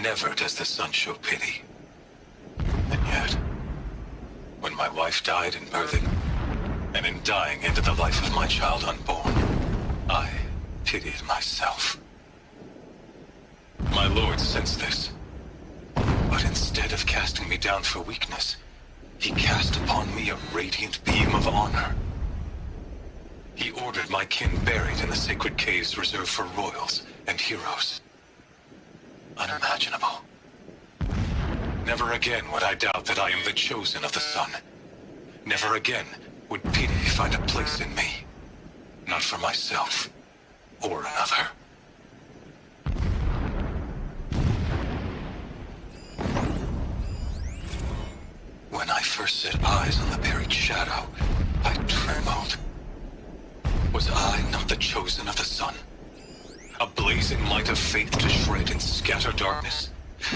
Never does the sun show pity. And yet, when my wife died in birthing, and in dying ended the life of my child unborn, I pitied myself. My lord sensed this, but instead of casting me down for weakness, he cast upon me a radiant beam of honor. He ordered my kin buried in the sacred caves reserved for royals and heroes. Unimaginable. Never again would I doubt that I am the chosen of the sun. Never again would pity find a place in me. Not for myself or another. When I first set eyes on the buried shadow, I trembled. Was I not the chosen of the sun? A blazing light of faith to shred and scatter darkness?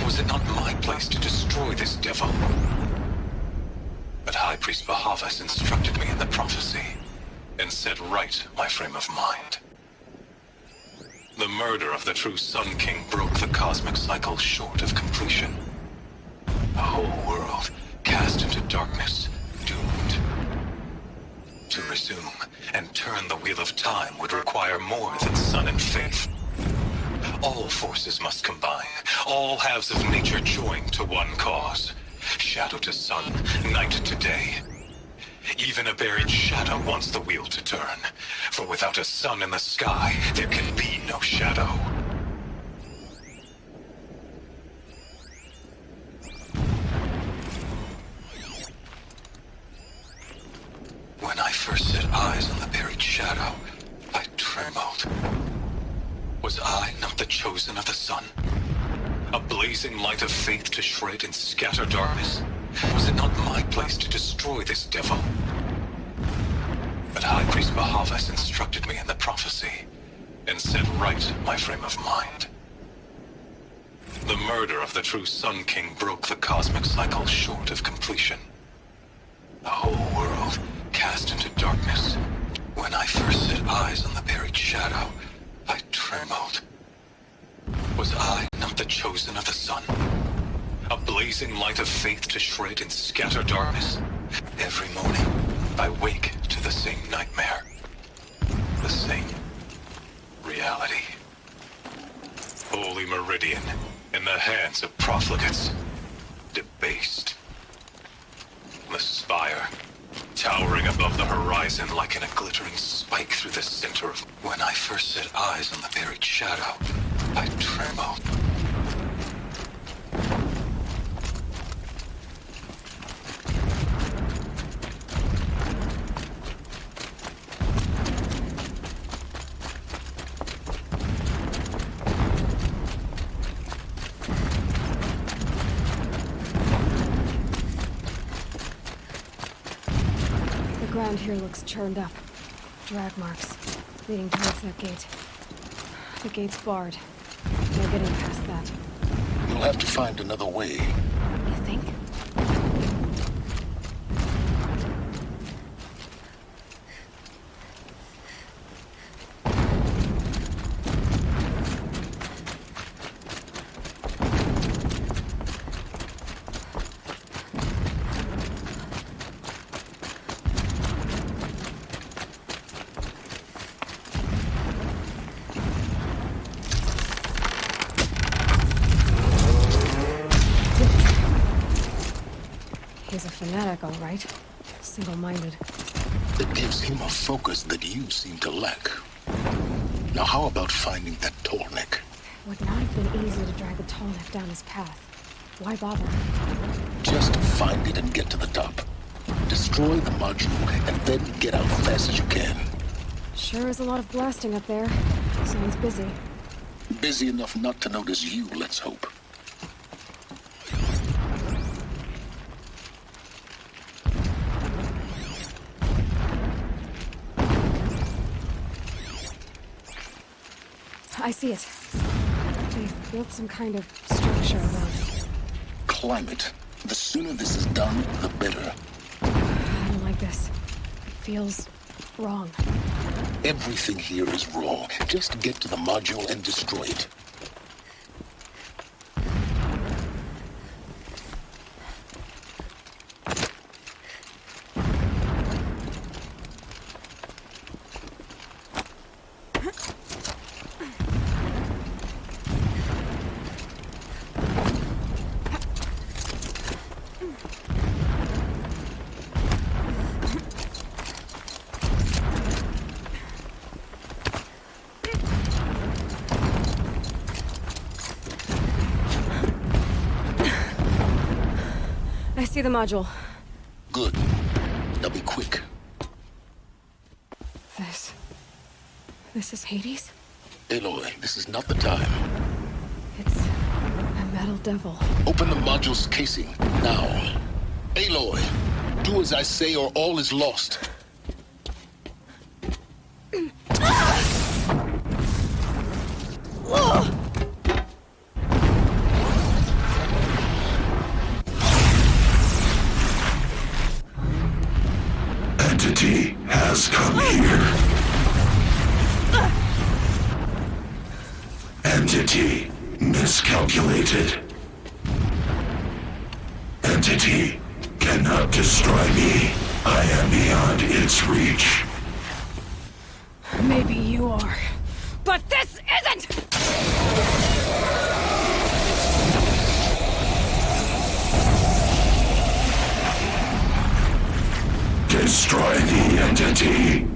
Was it not my place to destroy this devil? But High Priest Bahavas instructed me in the prophecy, and set right my frame of mind. The murder of the true Sun King broke the cosmic cycle short of completion. The whole world cast into darkness, doomed. To resume and turn the wheel of time would require more than sun and faith. All forces must combine, all halves of nature join to one cause. Shadow to sun, night to day. Even a buried shadow wants the wheel to turn, for without a sun in the sky, there can be no shadow. When I first set eyes on the buried shadow, I trembled. Was I not the chosen of the sun? A blazing light of faith to shred and scatter darkness? Was it not my place to destroy this devil? But High Priest Bahavas instructed me in the prophecy, and set right my frame of mind. The murder of the true Sun King broke the cosmic cycle short of completion. The whole world cast into darkness. When I first set eyes on the buried shadow, I trembled. Was I not the chosen of the sun? A blazing light of faith to shred and scatter darkness? Every morning, I wake to the same nightmare. The same reality. Holy Meridian, in the hands of profligates. Debased. The spire, towering above the horizon like in a glittering spike through the center of... When I first set eyes on the buried shadow, I trembled. The ground here looks churned up. Drag marks, leading towards that gate. The gate's barred. No getting past that. You'll have to find another way. You think? He's a fanatic, all right. Single-minded. It gives him a focus that you seem to lack. Now how about finding that tallneck? Would not have been easy to drag the tallneck down his path. Why bother? Just find it and get to the top. Destroy the module and then get out fast as you can. Sure is a lot of blasting up there. Sounds busy. Busy enough not to notice you, let's hope. I see it. They've built some kind of structure around it. Climb it. The sooner this is done, the better. I don't like this. It feels wrong. Everything here is wrong. Just get to the module and destroy it. I see the module. Good. Now be quick. This is Hades? Aloy, this is not the time. It's a metal devil. Open the module's casing, now. Aloy, do as I say or all is lost. Entity has come here. Entity miscalculated. Entity cannot destroy me. I am beyond its reach. Maybe you are. But this isn't! Destroy the entity.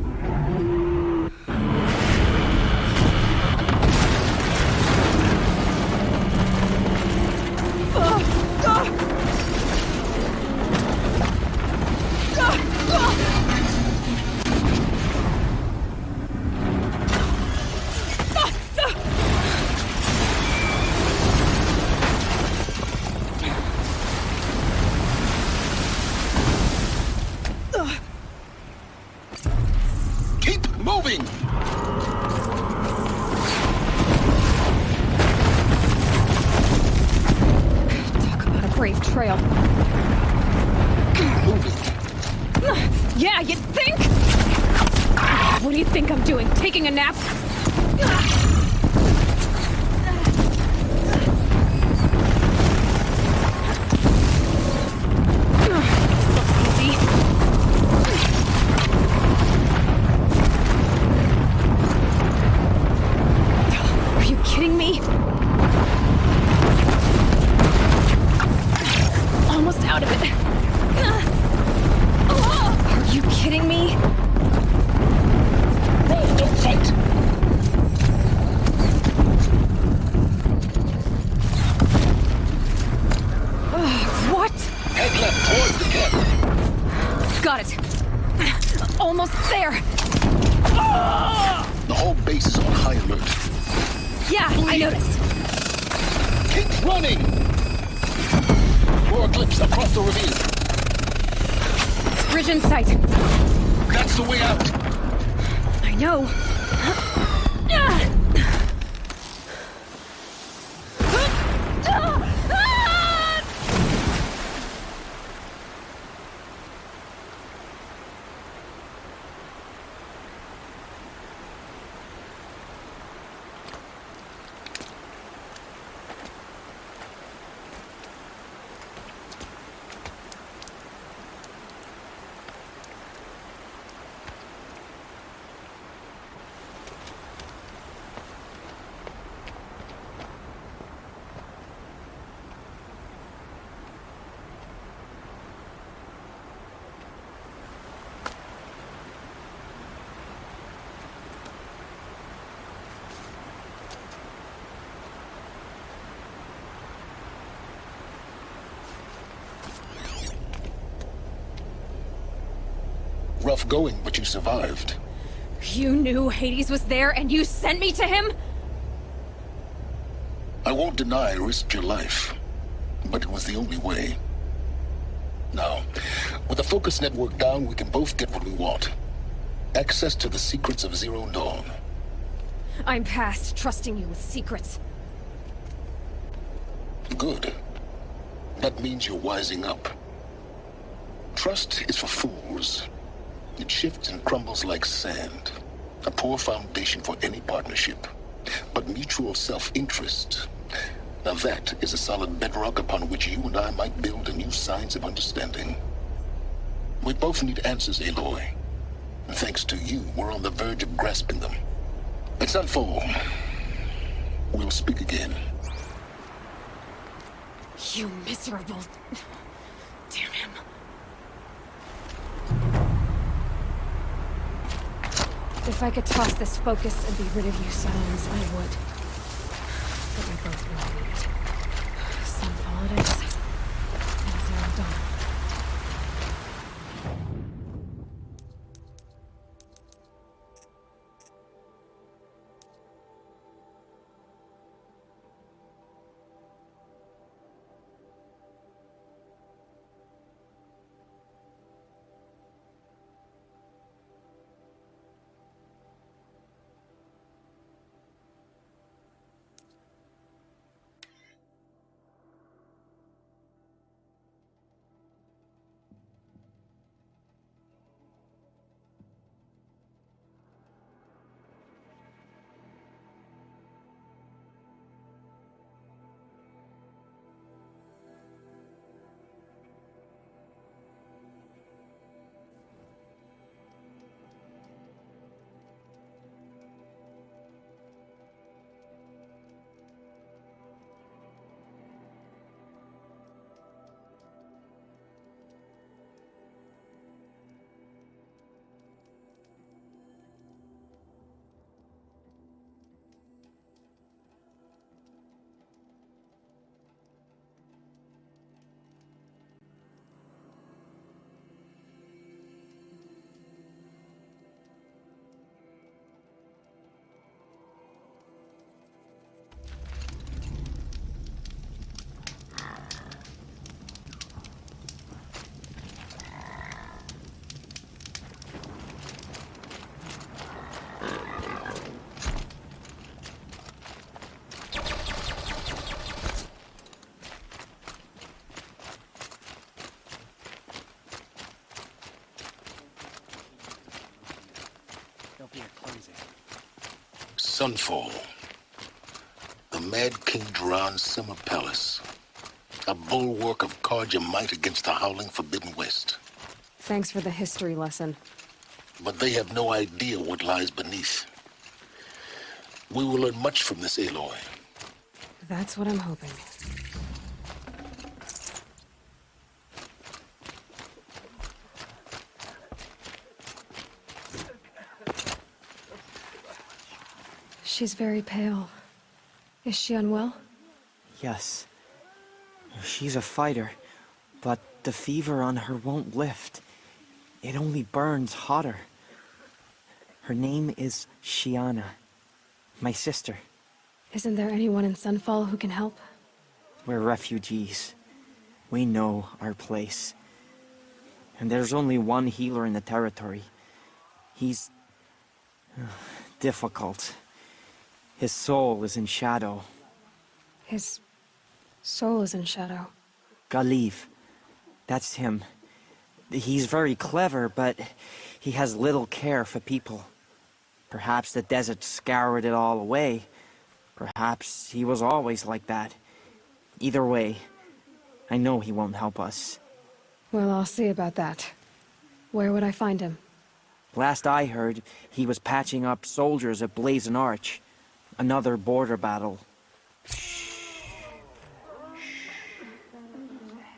Keep moving! Talk about a brave trail. Keep moving. Yeah, you think? What do you think I'm doing? Taking a nap? This looks easy. Are you kidding me? Almost out of it. Are you kidding me? What? Head left towards the camp. Got it. Almost there. The whole base is on high alert. Yeah, I noticed. Keep running! More eclipse across the ravine. Bridge in sight. That's the way out. I know. Rough going, but you survived. You knew Hades was there and you sent me to him? I won't deny I risked your life, but it was the only way. Now, with the focus network down, we can both get what we want. Access to the secrets of Zero Dawn. I'm past trusting you with secrets. Good. That means you're wising up. Trust is for fools. It shifts and crumbles like sand. A poor foundation for any partnership. But mutual self-interest, now that is a solid bedrock upon which you and I might build a new science of understanding. We both need answers, Aloy. And thanks to you, we're on the verge of grasping them. It's Unfold. We'll speak again. You miserable... Damn him. If I could toss this focus and be rid of you, Silence, I would. But we both really need it. Sunfall it is. And Zero Dawn. Sunfall. The Mad King Duran's summer palace. A bulwark of Carja might against the howling Forbidden West. Thanks for the history lesson. But they have no idea what lies beneath. We will learn much from this Aloy. That's what I'm hoping. She's very pale. Is she unwell? Yes. She's a fighter, but the fever on her won't lift. It only burns hotter. Her name is Shiana, my sister. Isn't there anyone in Sunfall who can help? We're refugees. We know our place. And there's only one healer in the territory. He's... difficult. His soul is in shadow. His soul is in shadow. Galiv. That's him. He's very clever, but he has little care for people. Perhaps the desert scoured it all away. Perhaps he was always like that. Either way, I know he won't help us. Well, I'll see about that. Where would I find him? Last I heard, he was patching up soldiers at Blazon Arch. Another border battle.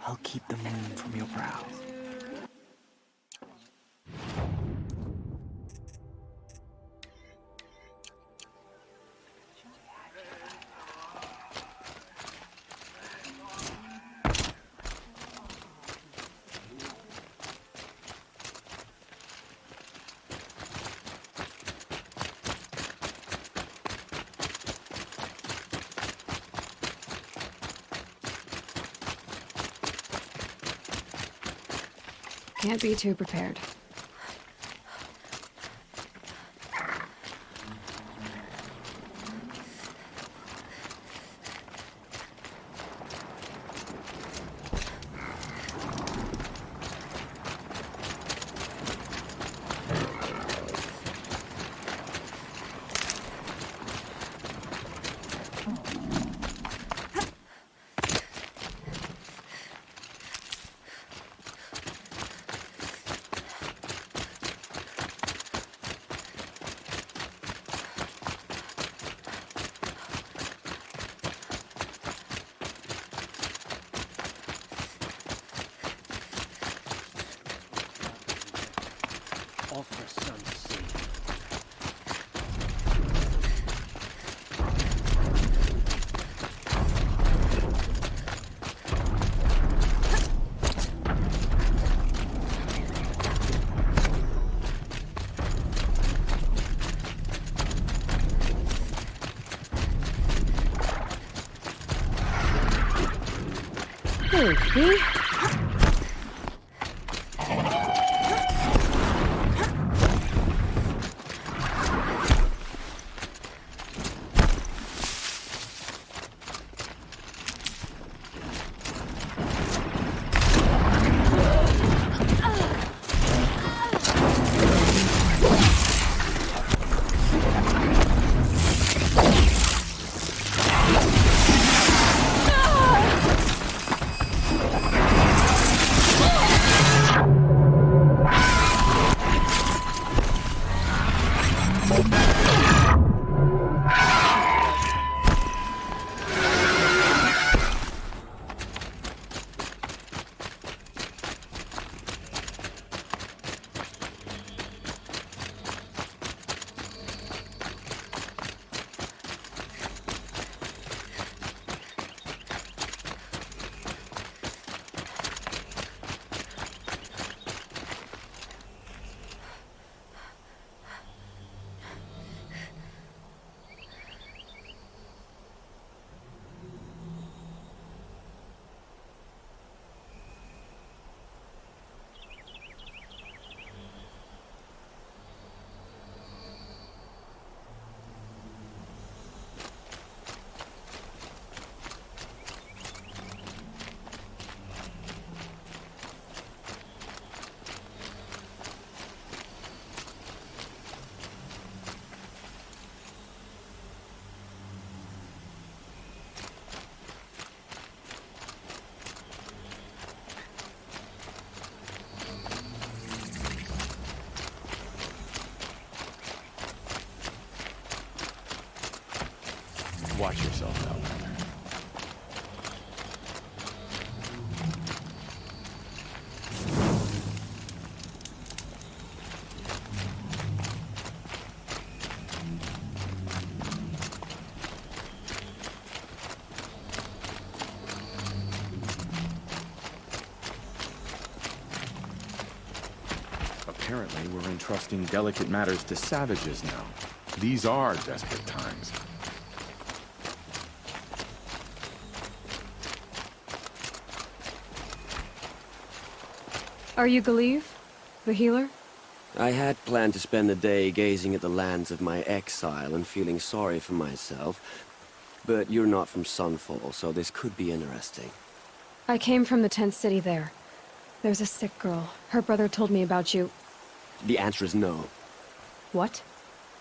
I'll keep the moon from your brow. Can't be too prepared. all for a son's sake. Okay. Watch yourself out. Apparently, we're entrusting delicate matters to savages now. These are desperate times. Are you Galeev? The healer? I had planned to spend the day gazing at the lands of my exile and feeling sorry for myself, but you're not from Sunfall, so this could be interesting. I came from the tent city there. There's a sick girl. Her brother told me about you. The answer is no. What?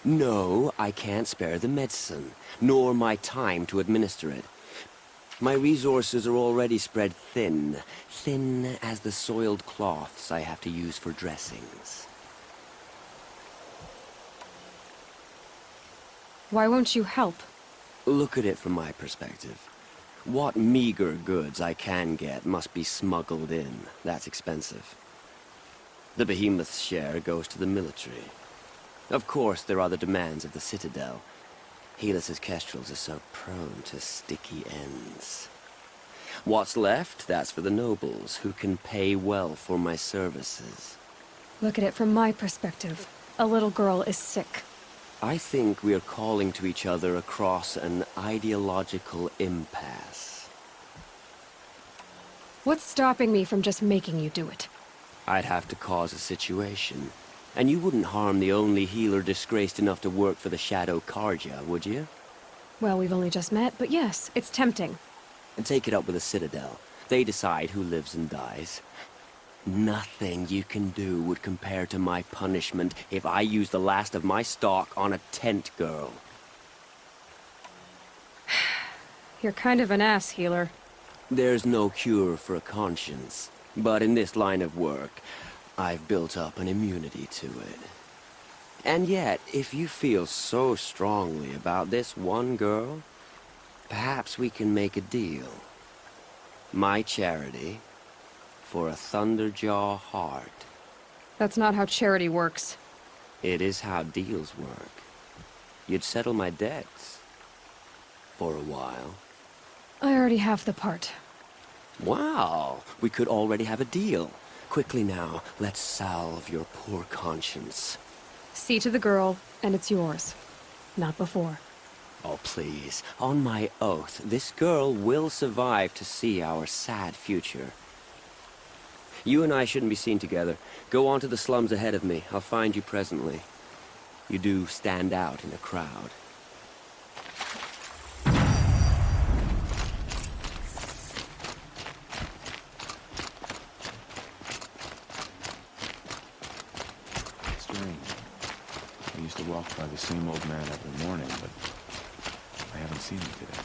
No, I can't spare the medicine, nor my time to administer it. My resources are already spread thin, thin as the soiled cloths I have to use for dressings. Why won't you help? Look at it from my perspective. What meager goods I can get must be smuggled in. That's expensive. The behemoth's share goes to the military. Of course, there are the demands of the Citadel. Helis's kestrels are so prone to sticky ends. What's left, that's for the nobles, who can pay well for my services. Look at it from my perspective. A little girl is sick. I think we are calling to each other across an ideological impasse. What's stopping me from just making you do it? I'd have to cause a situation. And you wouldn't harm the only healer disgraced enough to work for the Shadow Karja, would you? Well, we've only just met, but yes, it's tempting. And take it up with the Citadel. They decide who lives and dies. Nothing you can do would compare to my punishment if I use the last of my stock on a tent girl. You're kind of an ass, healer. There's no cure for a conscience. But in this line of work, I've built up an immunity to it. And yet, if you feel so strongly about this one girl, perhaps we can make a deal. My charity for a Thunderjaw heart. That's not how charity works. It is how deals work. You'd settle my debts. For a while. I already have the part. Wow, we could already have a deal. Quickly now, let's salve your poor conscience. See to the girl, and it's yours. Not before. Oh, please. On my oath, this girl will survive to see our sad future. You and I shouldn't be seen together. Go on to the slums ahead of me. I'll find you presently. You do stand out in a crowd. Strange. I used to walk by the same old man every morning, but I haven't seen him today.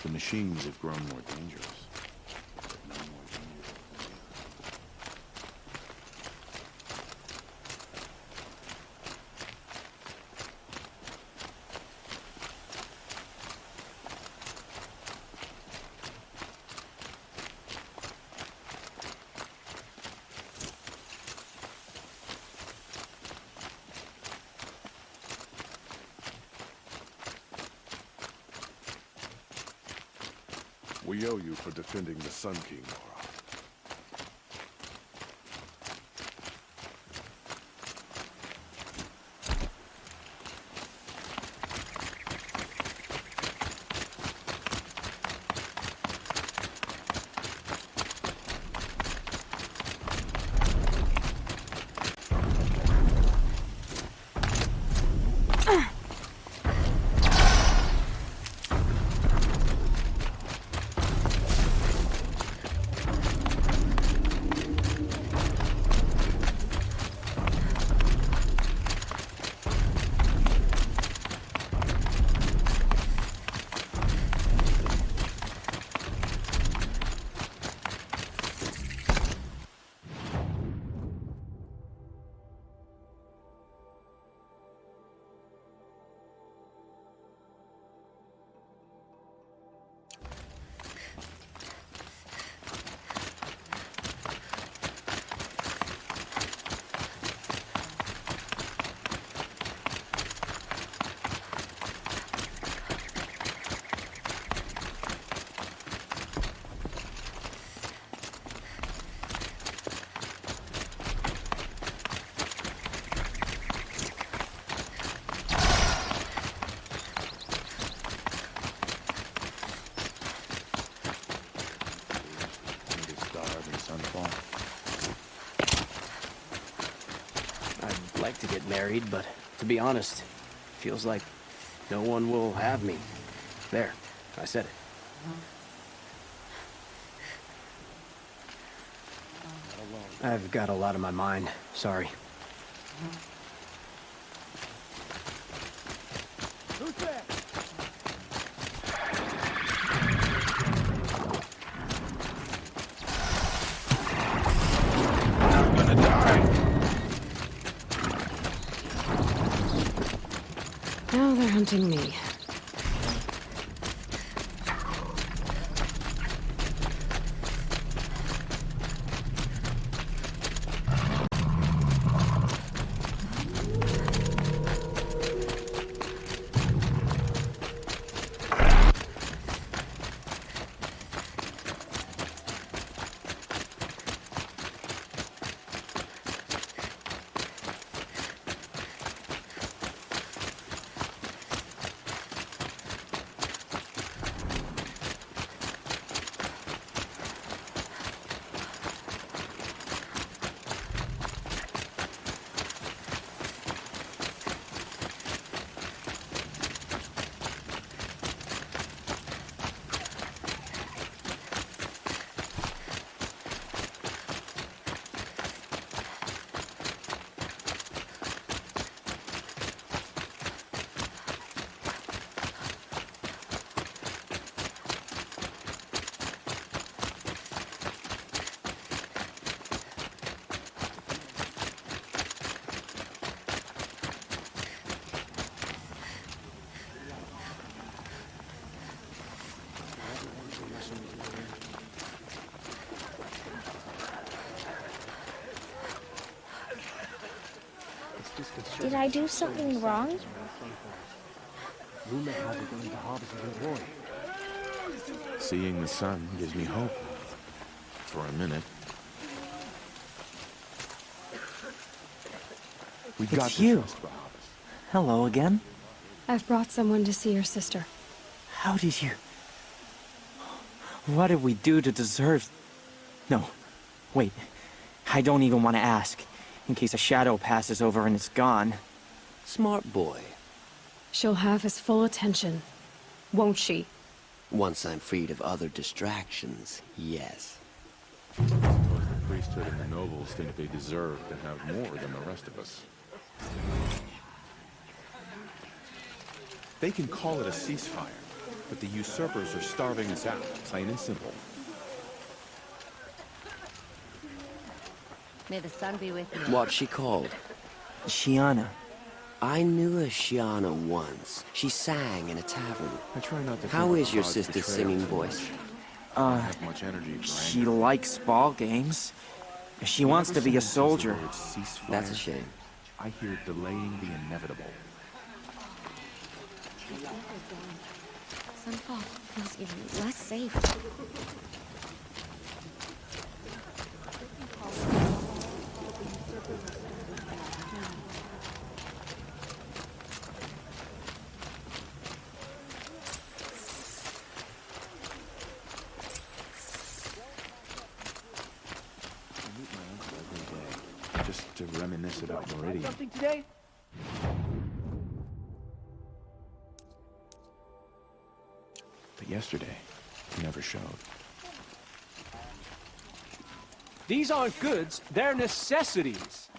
The machines have grown more dangerous. But no more dangerous than you. We owe you for defending the Sun King, Nora. I'd like to get married, but to be honest, feels like no one will have me. There, I said it. I've got a lot on my mind. Sorry. Who's there? I'm gonna die. Now they're hunting me. Did I do something wrong? Rumor has it going to harvest a good boy. Seeing the sun gives me hope. For a minute. We got It's you. this for harvest. Hello again. I've brought someone to see your sister. How did you... What did we do to deserve... No. Wait. I don't even want to ask. In case a shadow passes over and it's gone. Smart boy. She'll have his full attention, won't she? Once I'm freed of other distractions, yes. The priesthood and the nobles think they deserve to have more than the rest of us. They can call it a ceasefire, but the usurpers are starving us out, plain and simple. May the sun be with you. What's she called? Shiana. I knew a Shiana once. She sang in a tavern. I try not to. How think is of your God's sister's betrayal singing too voice? much. I don't have much energy for She anger. likes ball games. She wants to be a soldier. That's a shame. I hear delaying the inevitable. Sunfall feels even less safe. I meet my uncle every day, just to reminisce about Meridian. Something today? But yesterday, he never showed. These aren't goods, they're necessities.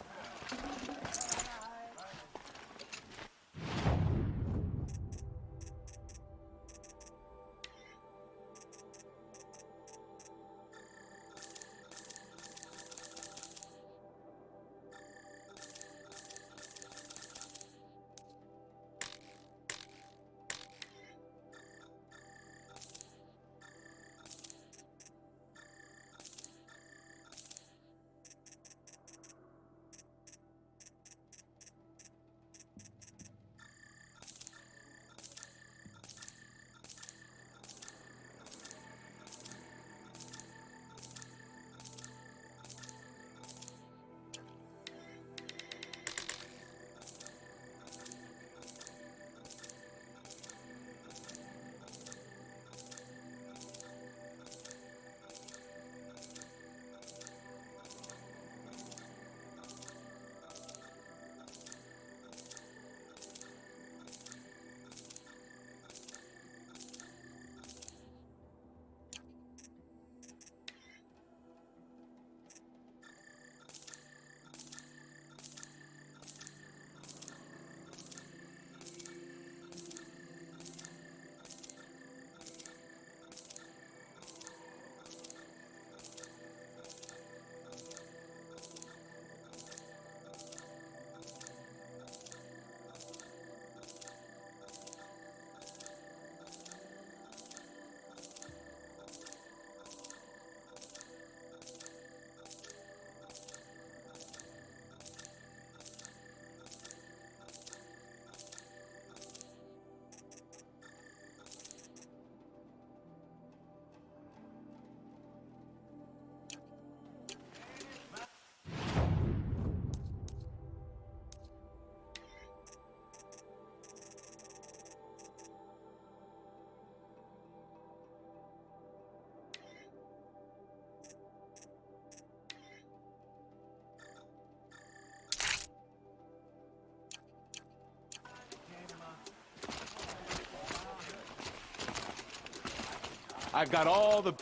I've got all the...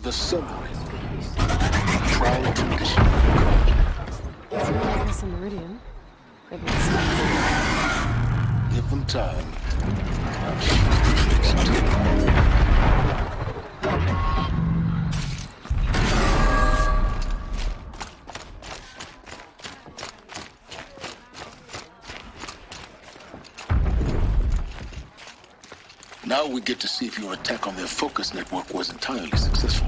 The sunlight. Trying to mission. It's not like this in Meridian. Maybe it's Give them time. Now we get to see if your attack on their focus network was entirely successful.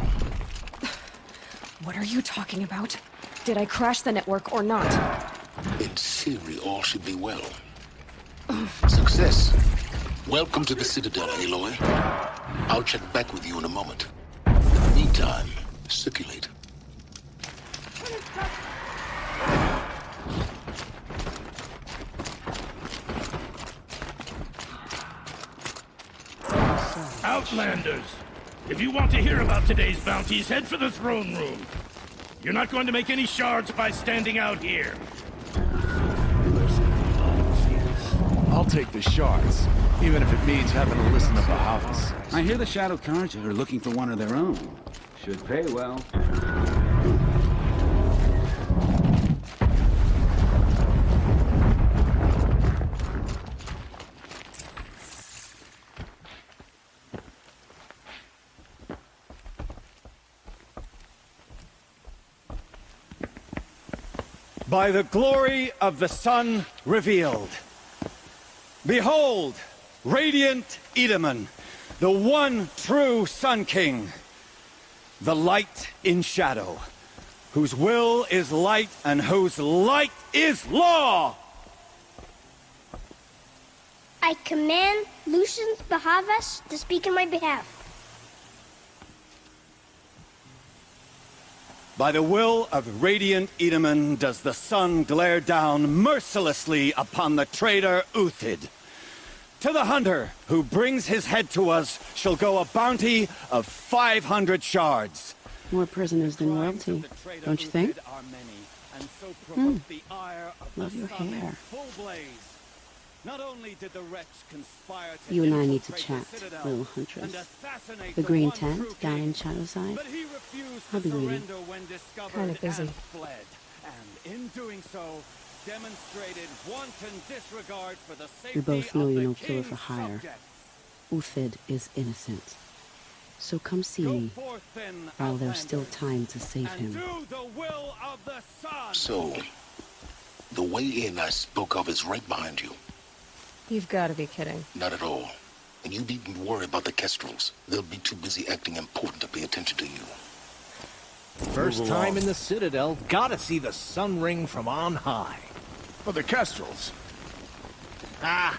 What are you talking about? Did I crash the network or not? In theory, all should be well. Success. Welcome to the Citadel, Aloy. I'll check back with you in a moment. In the meantime, circulate. Outlanders! If you want to hear about today's bounties, head for the throne room. You're not going to make any shards by standing out here. I'll take the shards, even if it means having to listen to Bahavas. I hear the Shadow Carja are looking for one of their own. Should pay well. By the glory of the sun revealed. Behold, radiant Edaman, the one true Sun King. The light in shadow, whose will is light and whose light is law! I command Lucius Bahavas to speak in my behalf. By the will of radiant Edaman does the sun glare down mercilessly upon the traitor Uthid. To the hunter who brings his head to us shall go a bounty of 500 shards. More prisoners than royalty, don't you think? Love your hair. Not only did the wretch conspire to You and I need to infiltrate chat, the Citadel little huntress. and assassinate The green one tent true down king, in Shadowside. but he refused I'll to be waiting. surrender when discovered Kinda busy. and fled. And in doing so, demonstrated wanton disregard for the safety We both know of you're the no killer for king's hire. subjects. Uthid is innocent. So come see Go me forth then, while there's still Outlanders, time to save and him. do the will of the sun. So, the way in I spoke of is right behind you. You've got to be kidding. Not at all. And you needn't worry about the Kestrels. They'll be too busy acting important to pay attention to you. First time in the Citadel, gotta see the sun ring from on high. For the Kestrels. Ah,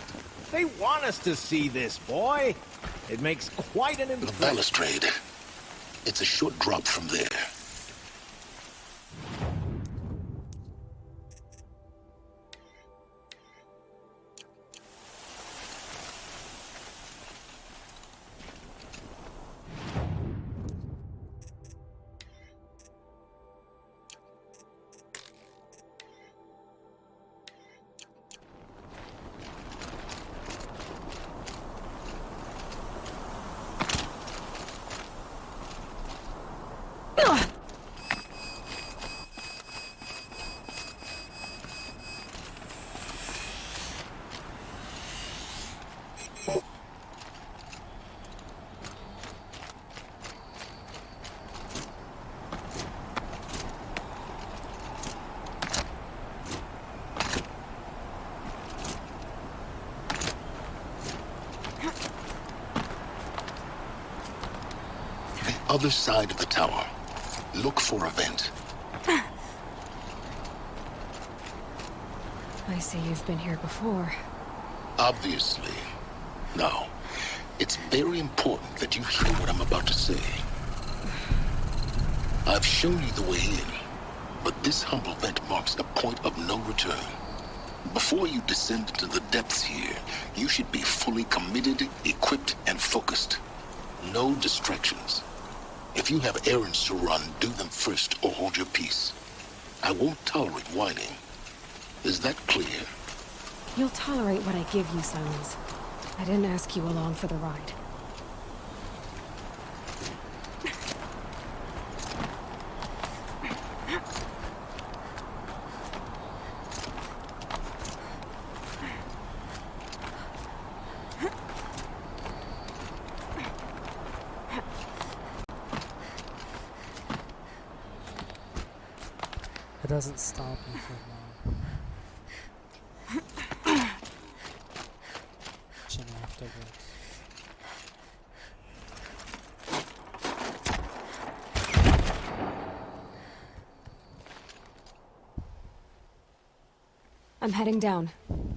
they want us to see this, boy. It makes quite an The impression. balustrade. It's a short drop from there. Other side of the tower. Look for a vent. I see you've been here before. Obviously. Now, it's very important that you hear what I'm about to say. I've shown you the way in, but this humble vent marks a point of no return. Before you descend into the depths here, you should be fully committed, equipped, and focused. No distractions. If you have errands to run, do them first or hold your peace. I won't tolerate whining. Is that clear? You'll tolerate what I give you, Silence. I didn't ask you along for the ride. It doesn't stop me for long. Chin afterwards. I'm heading down.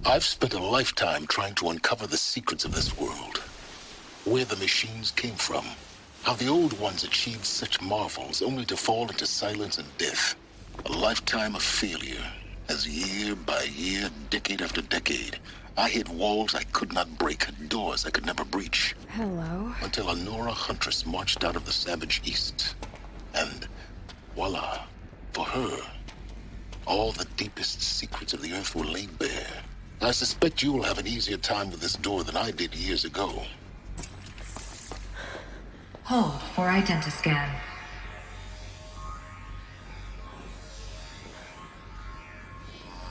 I've spent a lifetime trying to uncover the secrets of this world. Where the machines came from. How the old ones achieved such marvels only to fall into silence and death. A lifetime of failure. As year by year, decade after decade, I hit walls I could not break, doors I could never breach. Hello? Until a Nora huntress marched out of the savage east. And voila, for her, all the deepest secrets of the Earth were laid bare. I suspect you will have an easier time with this door than I did years ago. Hold for identiscan.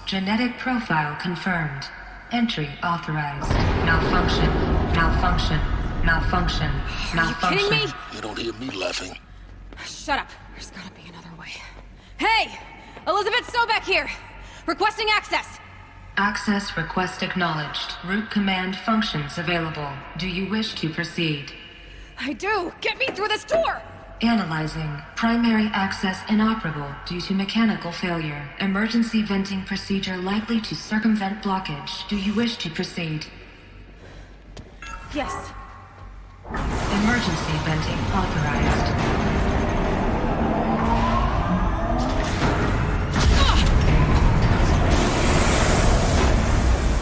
Genetic profile confirmed. Entry authorized. Malfunction. Malfunction. Malfunction. Malfunction. Are you kidding me? You don't hear me laughing. Shut up. There's gotta be another way. Hey! Elizabeth Sobek here! Requesting access! Access request acknowledged. Root command functions available. Do you wish to proceed? I do! Get me through this door! Analyzing. Primary access inoperable due to mechanical failure. Emergency venting procedure likely to circumvent blockage. Do you wish to proceed? Yes. Emergency venting authorized.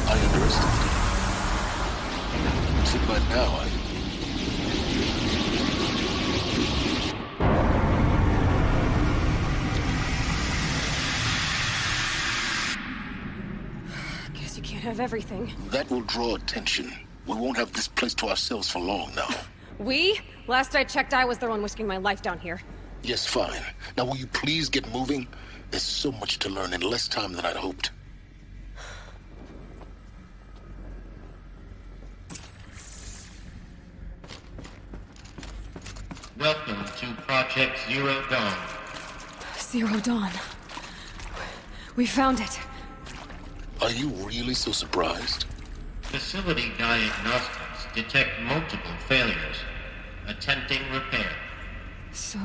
I underestimated. See, by now, Guess you can't have everything. that will draw attention. We won't have this place to ourselves for long now. We? Last I checked, I was the one risking my life down here. Yes, fine. Now will you please get moving? There's so much to learn in less time than I'd hoped. Welcome to Project Zero Dawn. Zero Dawn. We found it. Are you really so surprised? Facility diagnostics detect multiple failures. Attempting repair. So,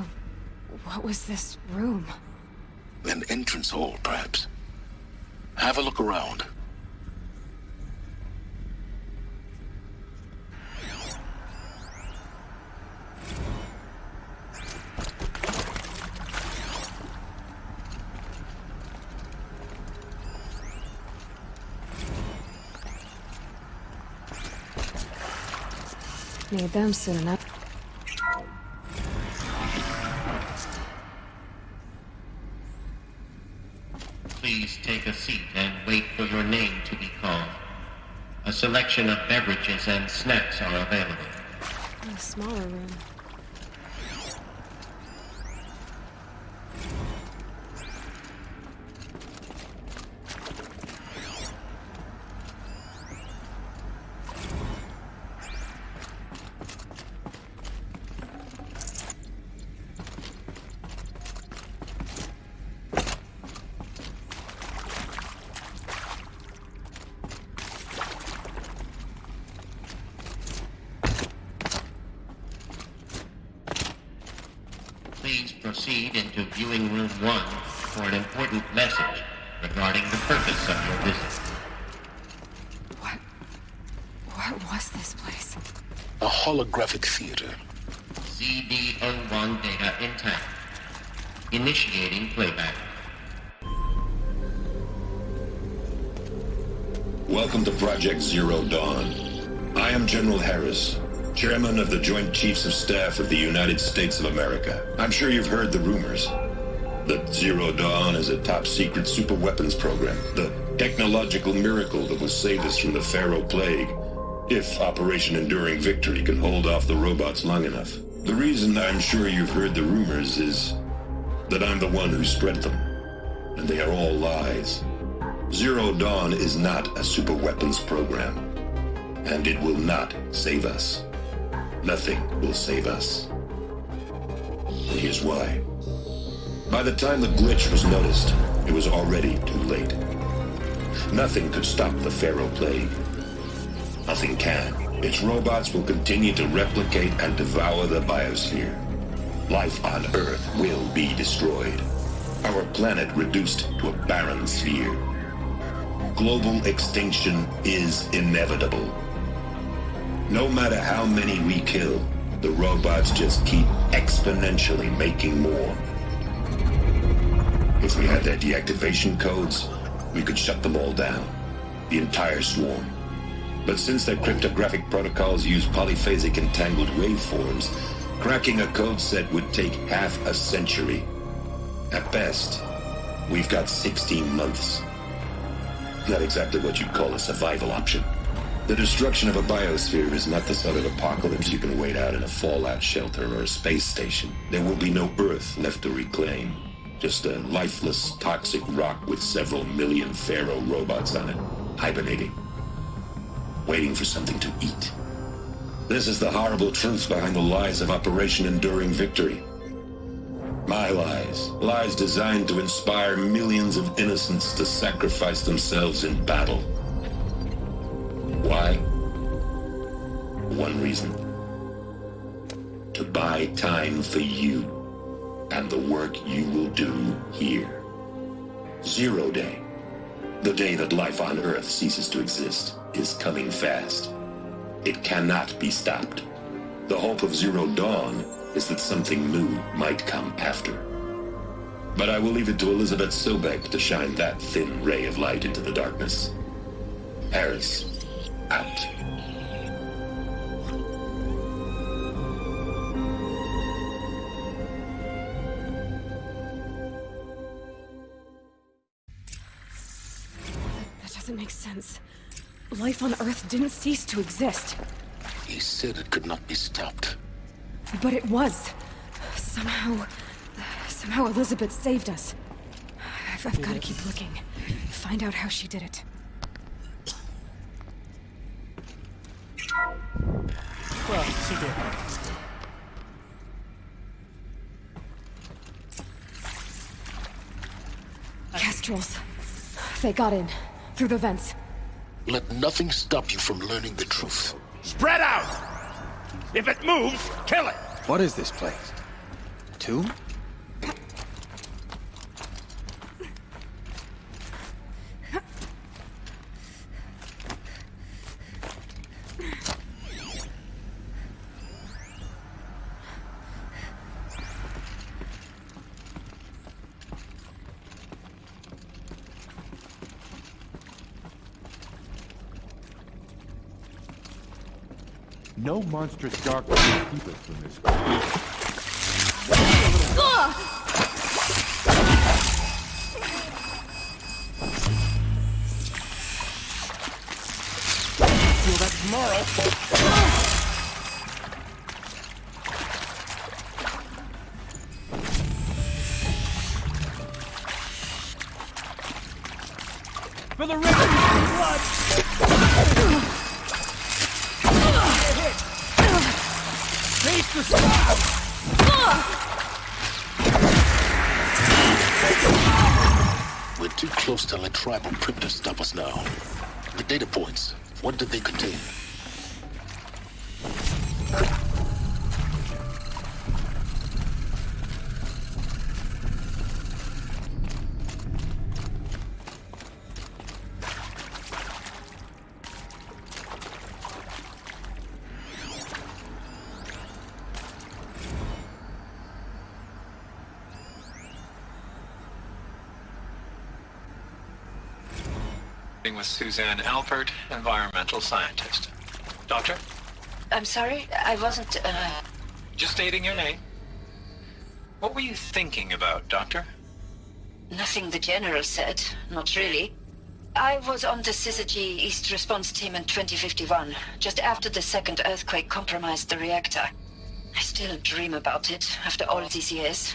what was this room? An entrance hall, perhaps. Have a look around. Need them soon enough. Please take a seat and wait for your name to be called. A selection of beverages and snacks are available. A smaller room. Please proceed into viewing room 1 for an important message regarding the purpose of your visit. What was this place? A holographic theater. ZD-01 data intact. Initiating playback. Welcome to Project Zero Dawn. I am General Harris, Chairman of the Joint Chiefs of Staff of the United States of America. I'm sure you've heard the rumors that Zero Dawn is a top-secret superweapons program, the technological miracle that will save us from the Pharaoh Plague, if Operation Enduring Victory can hold off the robots long enough. The reason I'm sure you've heard the rumors is that I'm the one who spread them, and they are all lies. Zero Dawn is not a superweapons program, and it will not save us. Nothing will save us. And here's why. By the time the glitch was noticed, it was already too late. Nothing could stop the Pharaoh Plague. Nothing can. Its robots will continue to replicate and devour the biosphere. Life on Earth will be destroyed. Our planet reduced to a barren sphere. Global extinction is inevitable. No matter how many we kill, the robots just keep exponentially making more. If we had their deactivation codes, we could shut them all down. The entire swarm. But since their cryptographic protocols use polyphasic entangled waveforms, cracking a code set would take half a century. At best, we've got 16 months. Not exactly what you'd call a survival option. The destruction of a biosphere is not the sort of apocalypse you can wait out in a fallout shelter or a space station. There will be no Earth left to reclaim. Just a lifeless, toxic rock with several million Pharaoh robots on it, hibernating. Waiting for something to eat. This is the horrible truth behind the lies of Operation Enduring Victory. My lies. Lies designed to inspire millions of innocents to sacrifice themselves in battle. Why? One reason. To buy time for you and the work you will do here. Zero Day. The day that life on Earth ceases to exist is coming fast. It cannot be stopped. The hope of Zero Dawn is that something new might come after. But I will leave it to Elizabeth Sobek to shine that thin ray of light into the darkness. Harris, out. That doesn't make sense. Life on Earth didn't cease to exist. He said it could not be stopped. But it was. Somehow Elizabeth saved us. I've got to keep looking. Find out how she did it. Well, she did. Kestrels. They got in. Through the vents. Let nothing stop you from learning the truth. Spread out! If it moves, kill it! What is this place? A tomb? No monstrous darkness can keep us from this. Feel that tomorrow. For the river blood! Face the spot! We're too close to let tribal crypto stop us now. The data points, what did they contain? With Suzanne Alpert, environmental scientist. Doctor? I'm sorry, I wasn't, Just stating your name. What were you thinking about, Doctor? Nothing the General said, not really. I was on the Syzygy East Response Team in 2051, just after the second earthquake compromised the reactor. I still dream about it, after all these years.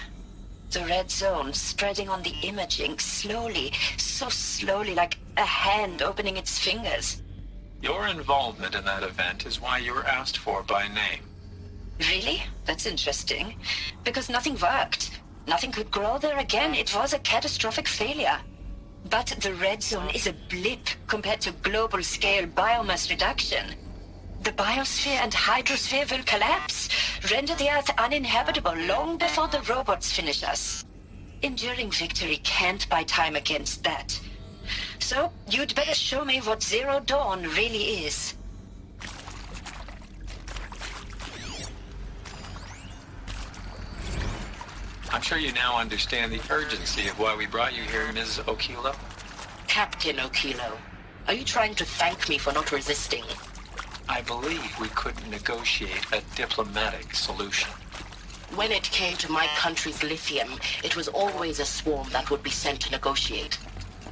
The red zone spreading on the imaging, slowly, so slowly, like a hand opening its fingers. Your involvement in that event is why you were asked for by name. Really? That's interesting. Because nothing worked. Nothing could grow there again. It was a catastrophic failure. But the red zone is a blip compared to global-scale biomass reduction. The biosphere and hydrosphere will collapse, render the Earth uninhabitable long before the robots finish us. Enduring Victory can't buy time against that. So, you'd better show me what Zero Dawn really is. I'm sure you now understand the urgency of why we brought you here, Ms. Okilo. Captain Okilo, are you trying to thank me for not resisting? I believe we couldn't negotiate a diplomatic solution. When it came to my country's lithium, it was always a swarm that would be sent to negotiate.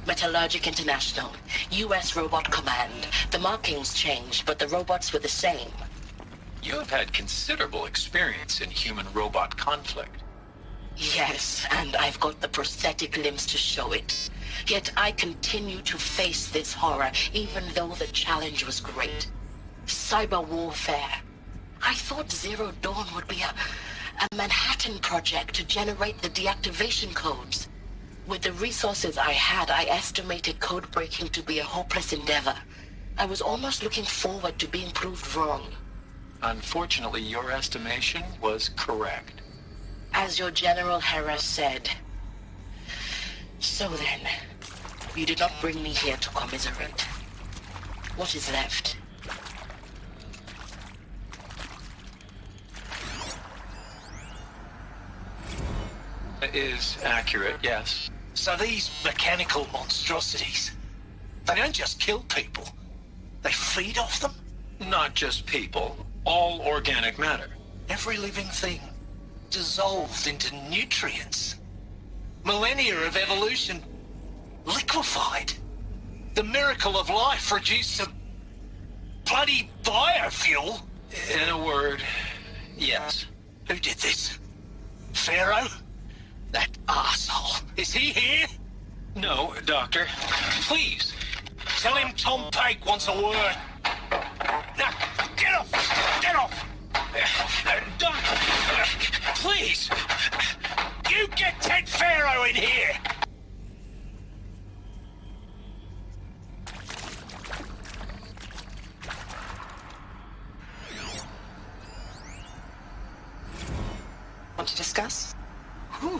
Metallurgic International, U.S. Robot Command. The markings changed, but the robots were the same. You have had considerable experience in human-robot conflict. Yes, and I've got the prosthetic limbs to show it. Yet I continue to face this horror, even though the challenge was great. Cyber warfare. I thought Zero Dawn would be a Manhattan project to generate the deactivation codes. With the resources I had, I estimated code breaking to be a hopeless endeavor. I was almost looking forward to being proved wrong. Unfortunately, your estimation was correct. As your General Hera said. So then, you did not bring me here to commiserate. What is left? Is accurate, yes. So these mechanical monstrosities, they don't just kill people. They feed off them? Not just people, all organic matter. Every living thing dissolved into nutrients. Millennia of evolution liquefied. The miracle of life reduced to bloody biofuel. In a word, yes. Who did this? Pharaoh? That arsehole. Is he here? No, Doctor. Please, tell him Tom Pike wants a word. Now, get off! Get off! Doctor, please! You get Ted Pharaoh in here! Want to discuss? Whew.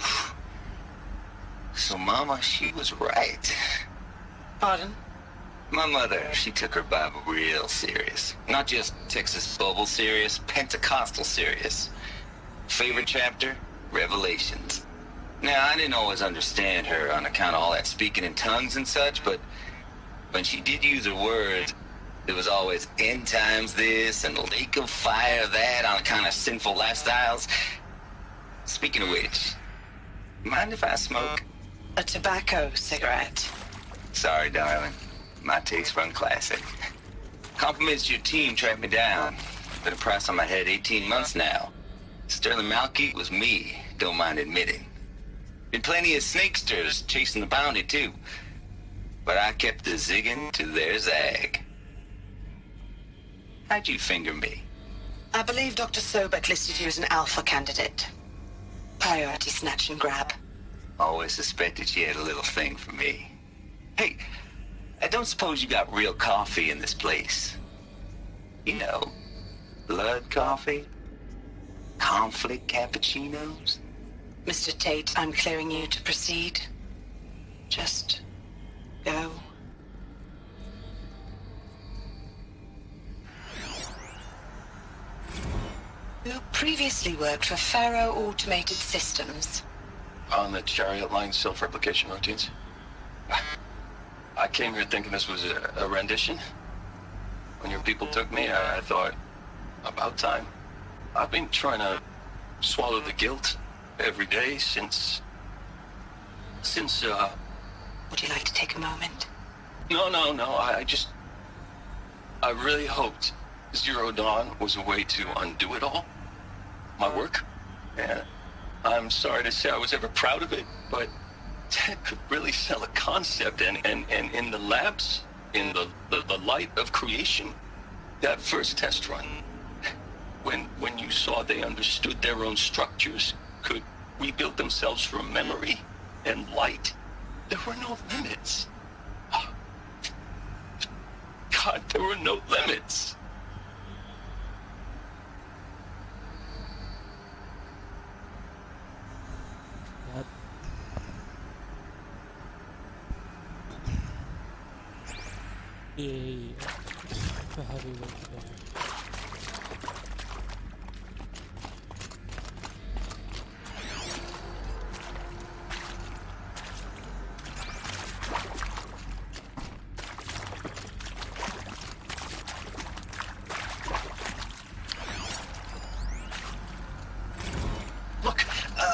So, Mama, she was right. Pardon? My mother, she took her Bible real serious. Not just Texas Bible serious, Pentecostal serious. Favorite chapter? Revelations. Now, I didn't always understand her on account of all that speaking in tongues and such, but when she did use her words, it was always end times this and lake of fire that on account of sinful lifestyles. Speaking of which, mind if I smoke? A tobacco cigarette. Sorry, darling. My taste run classic. Compliments to your team tracked me down. Been a price on my head 18 months now. Sterling Malky was me, don't mind admitting. Been plenty of snakesters chasing the bounty, too. But I kept the zigging to their zag. How'd you finger me? I believe Dr. Sobek listed you as an alpha candidate. Priority snatch and grab. Always suspected she had a little thing for me. Hey, I don't suppose you got real coffee in this place. You know, blood coffee? Conflict cappuccinos? Mr. Tate, I'm clearing you to proceed. Just go. You previously worked for Faro Automated Systems. On the Chariot Line self-replication routines. I came here thinking this was a rendition. When your people took me, I thought, about time. I've been trying to swallow the guilt every day since... Would you like to take a moment? No. I really hoped Zero Dawn was a way to undo it all. My work. And I'm sorry to say I was ever proud of it, but Ted could really sell a concept, and in the labs, in the light of creation, that first test run, when you saw they understood their own structures, could rebuild themselves from memory and light, there were no limits. God, there were no limits. Yay. The heavyweight there. Look,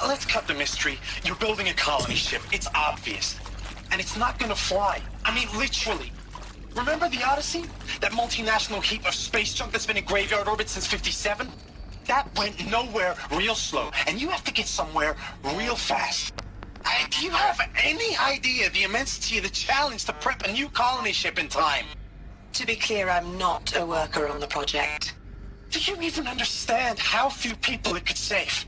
let's cut the mystery. You're building a colony ship. It's obvious. And it's not gonna fly. I mean, literally. Remember the Odyssey? That multinational heap of space junk that's been in graveyard orbit since 57? That went nowhere real slow. And you have to get somewhere real fast. Do you have any idea the immensity of the challenge to prep a new colony ship in time? To be clear, I'm not a worker on the project. Do you even understand how few people it could save?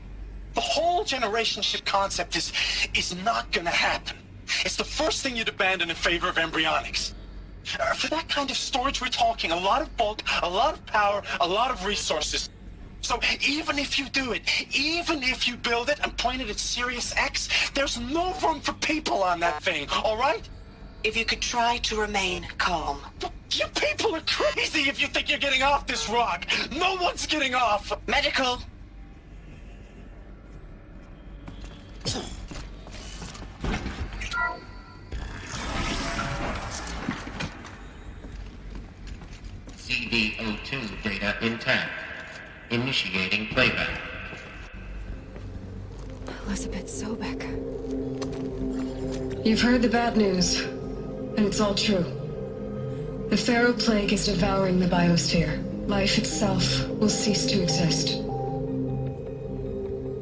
The whole generation ship concept is not gonna happen. It's the first thing you'd abandon in favor of embryonics. For that kind of storage, we're talking a lot of bulk, a lot of power, a lot of resources. So even if you do it, even if you build it and point it at Sirius X, there's no room for people on that thing, all right? If you could try to remain calm. You people are crazy if you think you're getting off this rock. No one's getting off. Medical. CD02 data intact. Initiating playback. Elizabeth Sobek. You've heard the bad news, and it's all true. The Pharaoh Plague is devouring the biosphere. Life itself will cease to exist.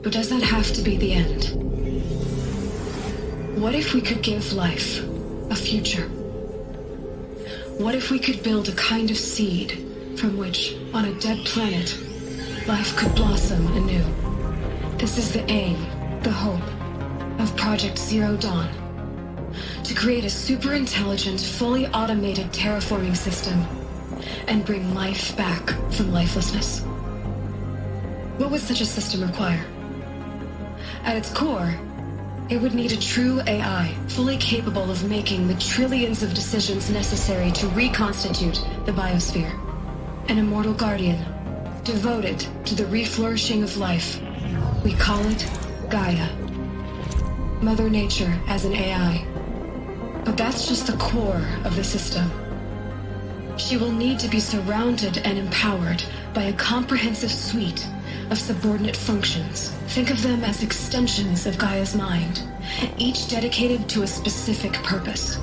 But does that have to be the end? What if we could give life a future? What if we could build a kind of seed from which, on a dead planet, life could blossom anew? This is the aim, the hope, of Project Zero Dawn. To create a super-intelligent, fully automated terraforming system and bring life back from lifelessness. What would such a system require? At its core, it would need a true AI, fully capable of making the trillions of decisions necessary to reconstitute the biosphere. An immortal guardian, devoted to the reflourishing of life. We call it Gaia. Mother Nature as an AI. But that's just the core of the system. She will need to be surrounded and empowered by a comprehensive suite of subordinate functions. Think of them as extensions of Gaia's mind, each dedicated to a specific purpose.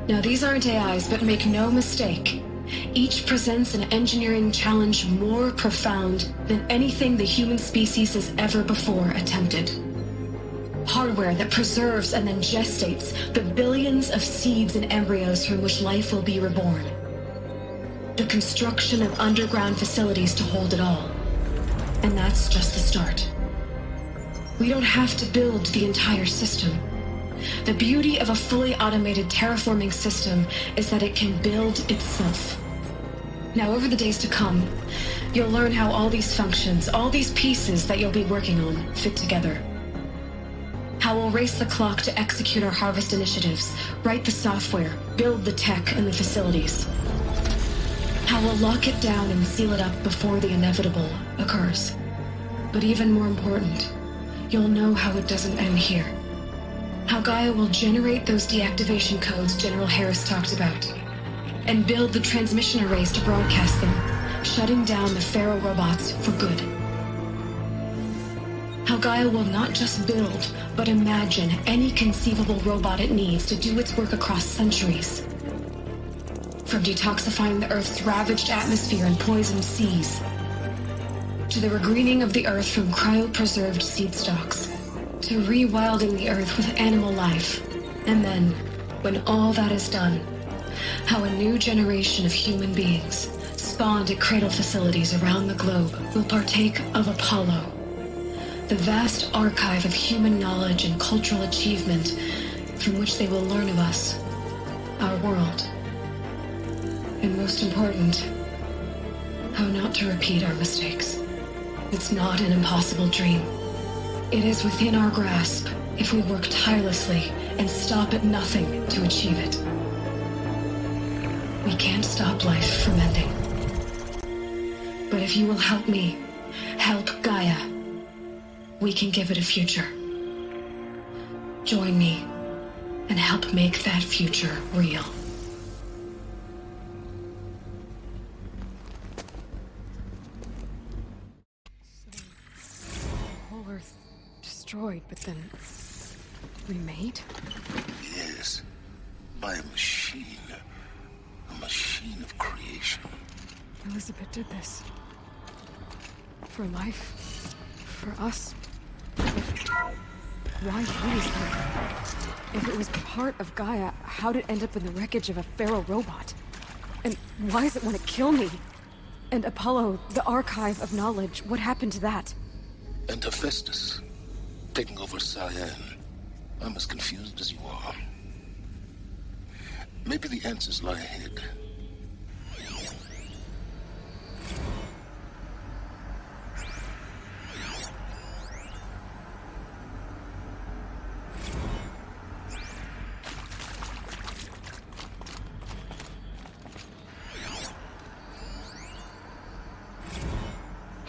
Now, these aren't AIs, but make no mistake, each presents an engineering challenge more profound than anything the human species has ever before attempted. Hardware that preserves and then gestates the billions of seeds and embryos from which life will be reborn. The construction of underground facilities to hold it all. And that's just the start. We don't have to build the entire system. The beauty of a fully automated terraforming system is that it can build itself. Now, over the days to come, you'll learn how all these functions, all these pieces that you'll be working on, fit together. How we'll race the clock to execute our harvest initiatives, write the software, build the tech and the facilities. How we'll lock it down and seal it up before the inevitable occurs. But even more important, you'll know how it doesn't end here. How Gaia will generate those deactivation codes General Harris talked about, and build the transmission arrays to broadcast them, shutting down the Pharaoh robots for good. How Gaia will not just build, but imagine any conceivable robot it needs to do its work across centuries. From detoxifying the Earth's ravaged atmosphere and poisoned seas, to the regreening of the Earth from cryopreserved seed stalks, to rewilding the Earth with animal life. And then, when all that is done, how a new generation of human beings, spawned at cradle facilities around the globe, will partake of Apollo, the vast archive of human knowledge and cultural achievement from which they will learn of us, our world. And most important, how not to repeat our mistakes. It's not an impossible dream. It is within our grasp if we work tirelessly and stop at nothing to achieve it. We can't stop life from ending. But if you will help me, help Gaia, we can give it a future. Join me and help make that future real. Whole Earth destroyed, but then remade? Yes, by a machine. A machine of creation. Elizabeth did this. For life. For us. Why use them? If it was part of Gaia, how'd it end up in the wreckage of a feral robot? And why does it want to kill me? And Apollo, the archive of knowledge, what happened to that? And Hephaestus, taking over Cyan. I'm as confused as you are. Maybe the answers lie ahead.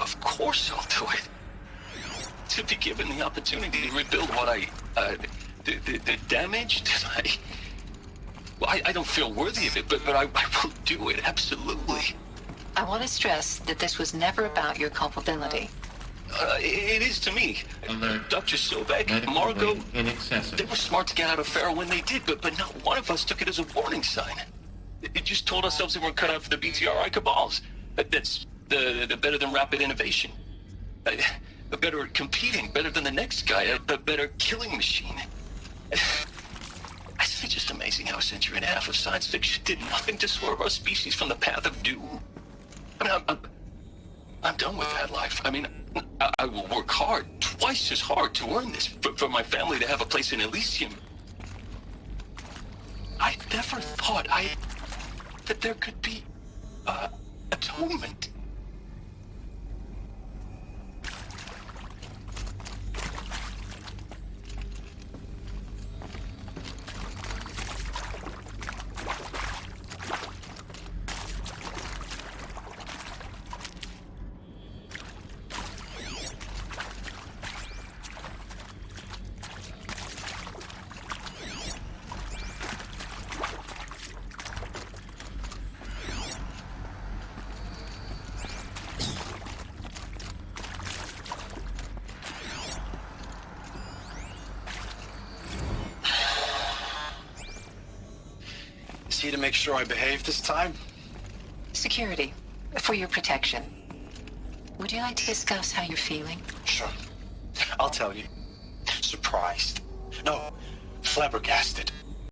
Of course I'll do it. To be given the opportunity to rebuild what the damage that I don't feel worthy of it, but I will do it, absolutely. I want to stress that this was never about your culpability. It is to me. Dr. Sobek, Margot, they were smart to get out of Pharaoh when they did, but not one of us took it as a warning sign. It just told ourselves that we're cut out for the BTRI cabals. That's the better than rapid innovation. Better at competing, better than the next guy, a better killing machine. It's just amazing how a century and a half of science fiction did nothing to swerve our species from the path of doom. I mean, I'm done with that life. I mean, I will work hard, twice as hard to earn this, for my family to have a place in Elysium. I never thought that there could be, atonement. To make sure I behave this time? Security, for your protection. Would you like to discuss how you're feeling? Sure. I'll tell you. Surprised. No, flabbergasted.